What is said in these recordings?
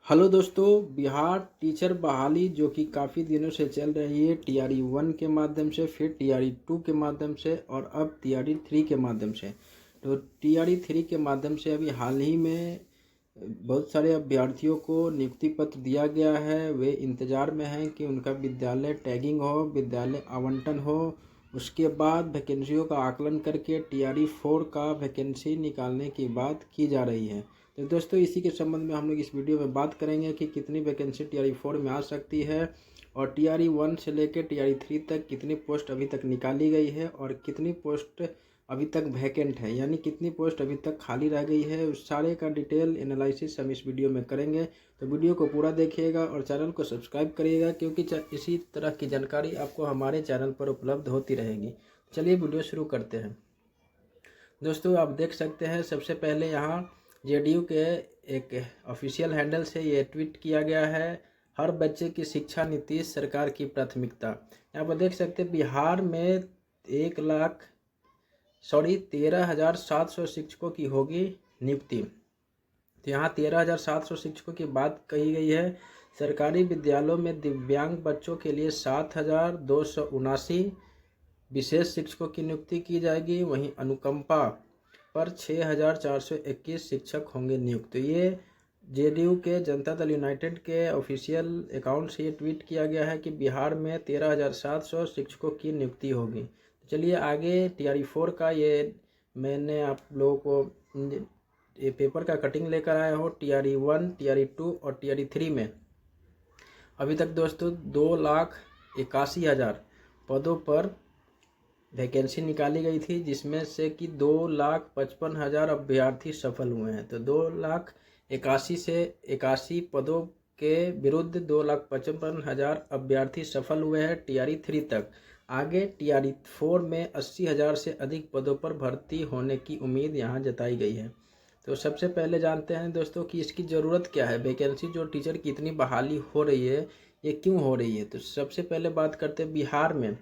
Hello दोस्तों, Bihar teacher बहाली जो कि काफ़ी दिनों से चल रही है टीआरई 1 के माध्यम से, फिर टीआरई 2 के माध्यम से और अब टीआरई 3 के माध्यम से। तो टीआरई 3 के माध्यम से अभी हाल ही में बहुत सारे अभ्यर्थियों को नियुक्ति पत्र दिया गया है। वे इंतज़ार में हैं कि उनका विद्यालय टैगिंग हो, विद्यालय आवंटन हो। उसके बाद वैकेंसियों का आकलन करके टीआरई 4 का वैकेंसी निकालने की बात की जा रही है। तो दोस्तों, इसी के संबंध में हम लोग इस वीडियो में बात करेंगे कि कितनी वैकेंसी टीआरई 4 में आ सकती है और टीआरई 1 से लेकर टीआरई 3 तक कितनी पोस्ट अभी तक निकाली गई है और कितनी पोस्ट अभी तक वैकेंट है, यानी कितनी पोस्ट अभी तक खाली रह गई है। उस सारे का डिटेल एनालिसिस हम इस वीडियो में करेंगे। तो वीडियो को पूरा देखिएगा और चैनल को सब्सक्राइब करिएगा, क्योंकि इसी तरह की जानकारी आपको हमारे चैनल पर उपलब्ध होती रहेगी। चलिए वीडियो शुरू करते हैं। दोस्तों, आप देख सकते हैं सबसे पहले यहाँ जेडीयू के एक ऑफिशियल हैंडल से ये ट्वीट किया गया है। हर बच्चे की शिक्षा नीतीश सरकार की प्राथमिकता। यहाँ पर देख सकते हैं बिहार में 13,700 शिक्षकों की होगी नियुक्ति। तो यहाँ 13,700 शिक्षकों की बात कही गई है। सरकारी विद्यालयों में दिव्यांग बच्चों के लिए 7,279 विशेष शिक्षकों की नियुक्ति की जाएगी। वहीं अनुकंपा पर 6,421 शिक्षक होंगे नियुक्त। तो ये जेडीयू के जनता दल यूनाइटेड के ऑफिशियल अकाउंट से ये ट्वीट किया गया है कि बिहार में 13,700 शिक्षकों की नियुक्ति होगी। चलिए आगे टीआरई 4 का ये मैंने आप लोगों को ये पेपर का कटिंग लेकर आया हो। टीआरई 1, टीआरई 2 और टीआरई 3 में अभी तक दोस्तों 2,81,000 पदों पर वैकेंसी निकाली गई थी, जिसमें से कि 2,55,000 अभ्यर्थी सफल हुए हैं। तो 2,81,000 से 81 पदों के विरुद्ध 2,55,000 अभ्यर्थी सफल हुए हैं टीआरई 3 तक। आगे टीआरई 4 में 80,000 से अधिक पदों पर भर्ती होने की उम्मीद यहाँ जताई गई है। तो सबसे पहले जानते हैं दोस्तों कि इसकी ज़रूरत क्या है। वैकेंसी जो टीचर की इतनी बहाली हो रही है, ये क्यों हो रही है। तो सबसे पहले बात करते हैं बिहार में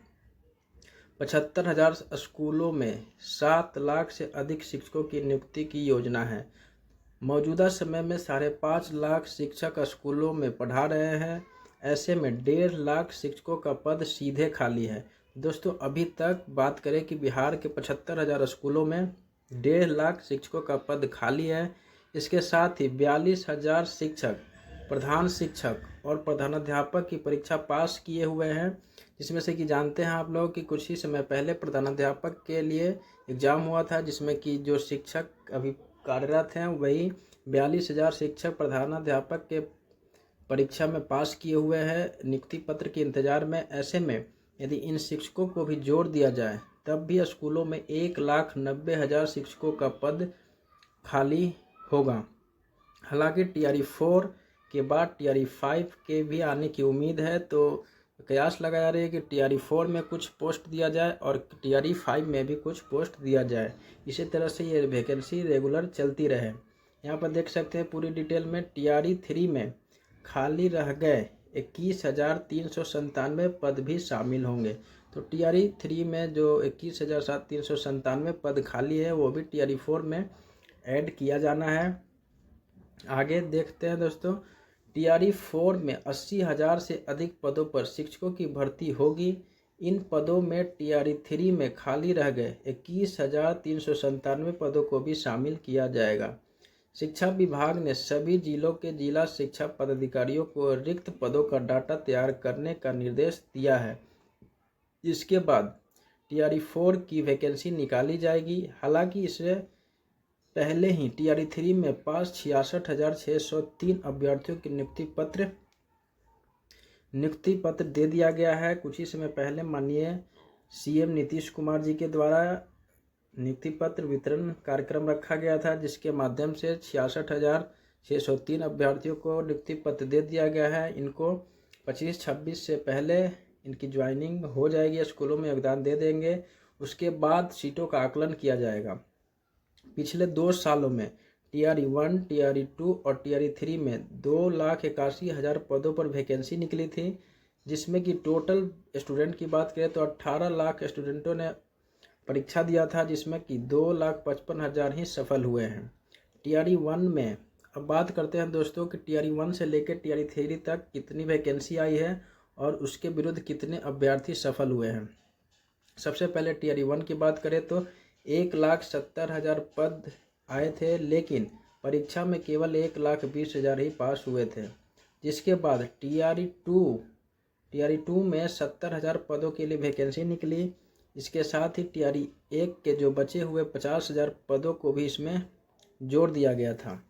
75,000 स्कूलों में 7 लाख से अधिक शिक्षकों की नियुक्ति की योजना है। मौजूदा समय में 5.5 लाख शिक्षक स्कूलों में पढ़ा रहे हैं। ऐसे में 1.5 लाख शिक्षकों का पद सीधे खाली है। दोस्तों, अभी तक बात करें कि बिहार के 75,000 स्कूलों में 1.5 लाख शिक्षकों का पद खाली है। इसके साथ ही 42,000 शिक्षक, प्रधान शिक्षक और प्रधानाध्यापक की परीक्षा पास किए हुए हैं, जिसमें से कि जानते हैं आप लोग कि कुछ ही समय पहले प्रधानाध्यापक के लिए एग्ज़ाम हुआ था, जिसमें कि जो शिक्षक अभी कार्यरत हैं वही 42,000 शिक्षक प्रधानाध्यापक के परीक्षा में पास किए हुए हैं, नियुक्ति पत्र के इंतज़ार में। ऐसे में यदि इन शिक्षकों को भी जोड़ दिया जाए तब भी स्कूलों में 1,90,000 शिक्षकों का पद खाली होगा। हालांकि टीआरई 4 के बाद टीआरई 5 के भी आने की उम्मीद है। तो कयास लगाया रही है कि टीआरई 4 में कुछ पोस्ट दिया जाए और टीआरई 5 में भी कुछ पोस्ट दिया जाए। इसी तरह से ये वैकेंसी रेगुलर चलती रहे। यहाँ पर देख सकते हैं पूरी डिटेल में। टीआरई 3 में खाली रह गए 21,397 पद भी शामिल होंगे। तो टीआरई 3 में जो 21,397 पद खाली है, वो भी टीआरई 4 में ऐड किया जाना है। आगे देखते हैं दोस्तों, टीआरई 4 में 80,000 से अधिक पदों पर शिक्षकों की भर्ती होगी। इन पदों में टीआरई 3 में खाली रह गए 21,397 पदों को भी शामिल किया जाएगा। शिक्षा विभाग ने सभी जिलों के जिला शिक्षा पदाधिकारियों को रिक्त पदों का डाटा तैयार करने का निर्देश दिया है। इसके बाद टीआरई 4 की वैकेंसी निकाली जाएगी। हालांकि इससे पहले ही टीआरई 3 में पास 66,603 अभ्यर्थियों के नियुक्ति पत्र दे दिया गया है। कुछ ही समय पहले माननीय सीएम नीतीश कुमार जी के द्वारा नियुक्ति पत्र वितरण कार्यक्रम रखा गया था, जिसके माध्यम से 66,603 अभ्यर्थियों को नियुक्ति पत्र दे दिया गया है। इनको 25-26 से पहले इनकी ज्वाइनिंग हो जाएगी, स्कूलों में योगदान दे देंगे। उसके बाद सीटों का आकलन किया जाएगा। पिछले 2 सालों में टीआरई 1, टीआरई 2 और टीआरई 3 में 2,81,000 पदों पर वैकेंसी निकली थी, जिसमें कि टोटल स्टूडेंट की बात करें तो 18 लाख स्टूडेंटों ने परीक्षा दिया था, जिसमें कि 2,55,000 ही सफल हुए हैं। टीआरई 1 में अब बात करते हैं दोस्तों कि TRE 1 से लेकर TRE 3 तक कितनी वैकेंसी आई है और उसके विरुद्ध कितने अभ्यर्थी सफल हुए हैं। सबसे पहले TRE 1 की बात करें तो 1,70,000 पद आए थे, लेकिन परीक्षा में केवल 1,20,000 ही पास हुए थे। जिसके बाद TRE 2 में 70,000 पदों के लिए वैकेंसी निकली। इसके साथ ही TRE 1 के जो बचे हुए 50,000 पदों को भी इसमें जोड़ दिया गया था।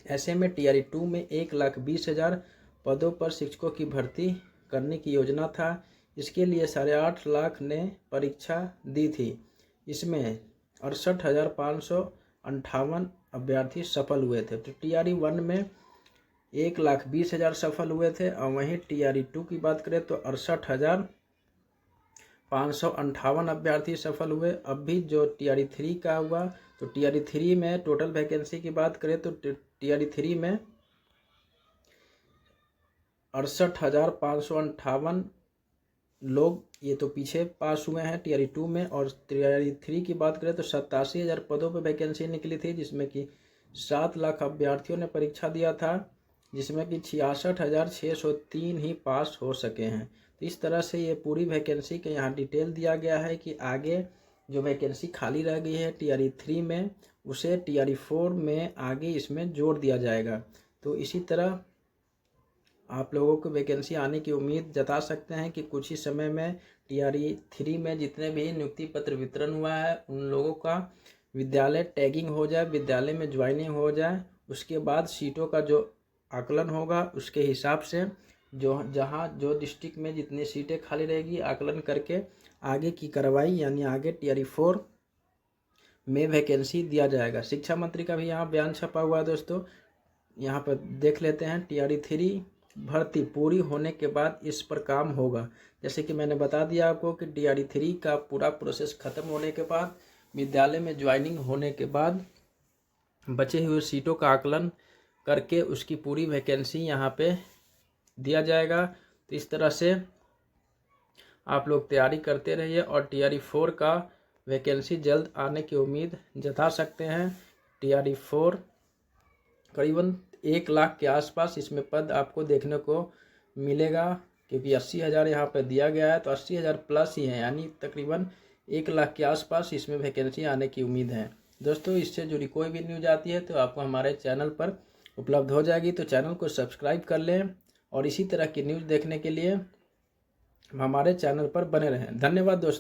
ऐसे में TRE 2 में 1,20,000 पदों पर शिक्षकों की भर्ती करने की योजना था। इसके लिए 8.5 लाख ने परीक्षा दी थी। इसमें 68,558 अभ्यर्थी सफल हुए थे। तो TRE 1 में 1,20,000 सफल हुए थे और वहीं TRE 2 की बात करें तो 68,558 अभ्यर्थी सफल हुए। अब भी जो TRE 3 का हुआ तो TRE 3 में टोटल वैकेंसी की बात करें तो TRE 3 में 68,558 लोग ये तो पीछे पास हुए हैं TRE 2 में। और TRE 3 की बात करें तो 87,000 पदों पर वैकेंसी निकली थी, जिसमें कि 7 लाख अभ्यर्थियों ने परीक्षा दिया था, जिसमें कि 66,603 ही पास हो सके हैं। तो इस तरह से ये पूरी वैकेंसी के यहाँ डिटेल दिया गया है कि आगे जो वैकेंसी खाली रह गई है TRE 3 में उसे TRE 4 में आगे इसमें जोड़ दिया जाएगा। तो इसी तरह आप लोगों को वैकेंसी आने की उम्मीद जता सकते हैं कि कुछ ही समय में TRE 3 में जितने भी नियुक्ति पत्र वितरण हुआ है उन लोगों का विद्यालय टैगिंग हो जाए, विद्यालय में ज्वाइनिंग हो जाए। उसके बाद सीटों का जो आकलन होगा उसके हिसाब से जो डिस्ट्रिक्ट में जितनी सीटें खाली रहेगी आकलन करके आगे की कार्रवाई यानी आगे TRE 4 में वैकेंसी दिया जाएगा। शिक्षा मंत्री का भी यहाँ बयान छपा हुआ है दोस्तों, यहाँ पर देख लेते हैं। TRE 3 भर्ती पूरी होने के बाद इस पर काम होगा। जैसे कि मैंने बता दिया आपको कि TRE 3 का पूरा प्रोसेस खत्म होने के बाद विद्यालय में ज्वाइनिंग होने के बाद बचे हुए सीटों का आकलन करके उसकी पूरी वैकेंसी यहाँ पे दिया जाएगा। तो इस तरह से आप लोग तैयारी करते रहिए और TRE 4 का वैकेंसी जल्द आने की उम्मीद जता सकते हैं। TRE 4 करीबन 1 लाख के आसपास इसमें पद आपको देखने को मिलेगा, क्योंकि 80,000 यहाँ पर दिया गया है तो 80,000 प्लस ही है, यानी तकरीबन 1 लाख के आसपास इसमें वैकेंसी आने की उम्मीद है। दोस्तों इससे जुड़ी कोई भी न्यूज़ आती है तो आपको हमारे चैनल पर उपलब्ध हो जाएगी, तो चैनल को सब्सक्राइब कर लें और इसी तरह की न्यूज़ देखने के लिए हमारे चैनल पर बने रहें। धन्यवाद दोस्तों।